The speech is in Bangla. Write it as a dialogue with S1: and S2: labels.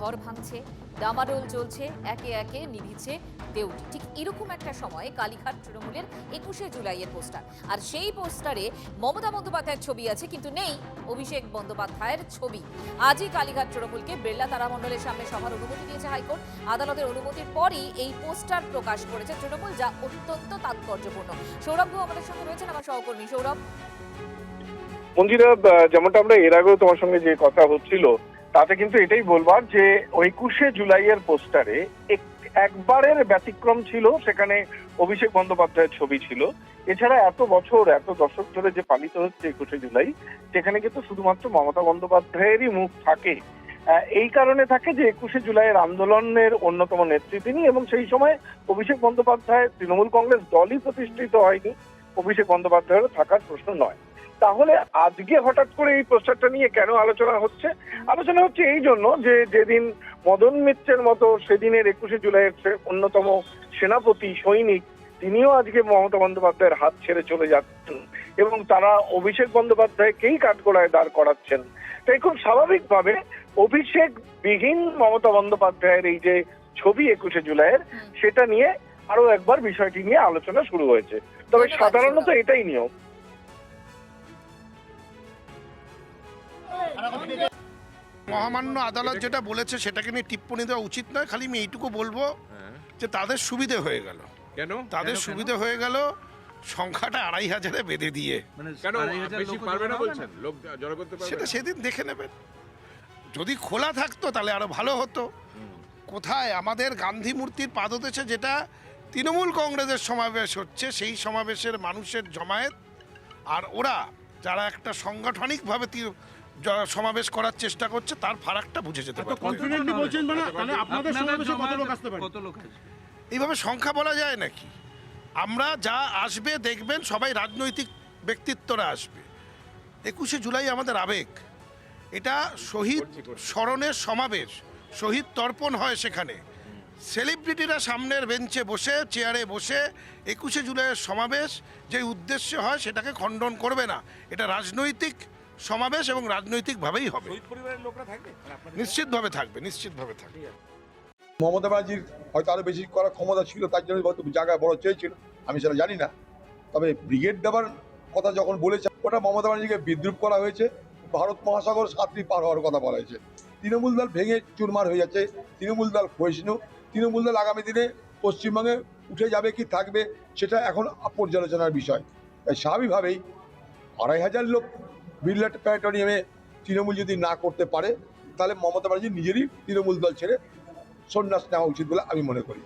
S1: ঘর ভাঙছে, ডামাডোল চলছে, একে একে নিভিছে দেউটি। ঠিক এরকম একটা সময় কালীঘাট তৃণমূলের 21শে জুলাইয়ের পোস্টার, আর সেই পোস্টারে মমতা বন্দ্যোপাধ্যায়ের ছবি আছে, কিন্তু নেই অভিষেক বন্দ্যোপাধ্যায়ের ছবি। আজই কালীঘাট তৃণমূলকে বিড়লা তারামণ্ডলের সামনে সভার অনুমতি দিয়েছে হাইকোর্ট। আদালতের অনুমতির পরই এই পোস্টার প্রকাশ করেছে তৃণমূল, যা অত্যন্ত তাৎপর্যপূর্ণ। সৌরভ ঘু আমাদের সঙ্গে রয়েছেন, আমার সহকর্মী। সৌরভ,
S2: মঞ্জিরা, যেমনটা আমরা এর আগেও তোমার সঙ্গে যে কথা হচ্ছিল তাতে কিন্তু এটাই বলবার যে 21শে জুলাইয়ের পোস্টারে একবারের ব্যতিক্রম ছিল, সেখানে অভিষেক বন্দ্যোপাধ্যায়ের ছবি ছিল। এছাড়া এত বছর এত দশক ধরে যে পালিত হচ্ছে 21শে জুলাই, সেখানে কিন্তু শুধুমাত্র মমতা বন্দ্যোপাধ্যায়েরই মুখ থাকে। এই কারণে থাকে যে 21শে জুলাইয়ের আন্দোলনের অন্যতম নেত্রী তিনি, এবং সেই সময় অভিষেক বন্দ্যোপাধ্যায় তৃণমূল কংগ্রেস দলই প্রতিষ্ঠিত হয়নি, অভিষেক বন্দ্যোপাধ্যায়েরও থাকার প্রশ্ন নয়। তাহলে আজকে হঠাৎ করে এই প্রস্তাবটা নিয়ে কেন আলোচনা হচ্ছে? আলোচনা হচ্ছে এই জন্য যে যেদিন মদন মিত্রের মতো সেদিনের 21শে জুলাইয়ের অন্যতম সেনাপতি সৈনিক, তিনিও আজকে মমতা বন্দ্যোপাধ্যায়ের হাত ছেড়ে চলে যাচ্ছেন এবং তারা অভিষেক বন্দ্যোপাধ্যায়কেই কাঠগড়ায় দাঁড় করাচ্ছেন। তাই খুব স্বাভাবিকভাবে অভিষেক বিহীন মমতা বন্দ্যোপাধ্যায়ের এই যে ছবি 21শে জুলাইয়ের, সেটা নিয়ে আরো একবার বিষয়টি নিয়ে আলোচনা শুরু হয়েছে। তবে সাধারণত এটাই নিয়ম।
S3: মহামান্য আদালত যেটা বলেছে সেটাকে নিয়ে টিপ্পণী দেওয়া উচিত নয়। খালি আমি এইটুকু বলবো যে তাদের সুবিধে হয়ে গেল।
S4: কেন?
S3: তাদের সুবিধে হয়ে গেল সংখ্যাটা 2500-এ বেঁধে দিয়ে।
S4: কেন বেশি পারবে না বলছেন? লোক জড়ো করতে পারবে
S3: সেটা
S4: না?
S3: সেদিন দেখে নেবেন। যদি খোলা থাকতো তাহলে আরো ভালো হতো। কোথায় আমাদের গান্ধী মূর্তির পাদদেশে যেটা তৃণমূল কংগ্রেসের সমাবেশ হচ্ছে, সেই সমাবেশের মানুষের জমায়েত, আর ওরা যারা একটা সাংগঠনিকভাবে সমাবেশ করার চেষ্টা করছে, তার ফারাকটা বুঝে যেতে পারে।
S5: কনফিডেন্টলি বলছেন মানে তাহলে আপনাদের সমাবেশে কত লোক আসতে পারে?
S3: এইভাবে সংখ্যা বলা যায় নাকি? আমরা যা আসবে দেখবেন, সবাই রাজনৈতিক ব্যক্তিত্বরা আসবে। 21শে জুলাই আমাদের আবেগ, এটা শহীদ স্মরণের সমাবেশ, শহীদ তর্পণ হয় সেখানে। সেলিব্রিটিরা সামনের বেঞ্চে বসে, চেয়ারে বসে 21শে জুলাইয়ের সমাবেশ যে উদ্দেশ্যে হয় সেটাকে খণ্ডন করবে না। এটা রাজনৈতিক সমাবেশ এবং রাজনৈতিকভাবেই হবে। নিশ্চিতভাবে থাকবে, নিশ্চিতভাবে থাকবে।
S6: মমতা ব্যানার্জির হয়তো আরো বেশি করার ক্ষমতা ছিল, তার জন্য হয়তো জায়গায় বড় চেয়েছিল, আমি সেটা জানি না। তবে ব্রিগেড দেওয়ার কথা যখন বলেছে, ওটা মমতা ব্যানার্জিকে বিদ্রুপ করা হয়েছে। ভারত মহাসাগর 7টি পার হওয়ার কথা বলা হয়েছে। তৃণমূল দল ভেঙে চুরমার হয়ে যাচ্ছে, তৃণমূল দল ক্ষয়িষ্ণু। তৃণমূল দল আগামী দিনে পশ্চিমবঙ্গে উঠে যাবে কি থাকবে সেটা এখন পর্যালোচনার বিষয়। তাই স্বাভাবিকভাবেই 2500 লোক বিড়লা প্ল্যানেটোরিয়ামে তৃণমূল যদি না করতে পারে, তাহলে মমতা ব্যানার্জি নিজেরই তৃণমূল দল ছেড়ে সন্ন্যাস নেওয়া উচিত বলে আমি মনে করি।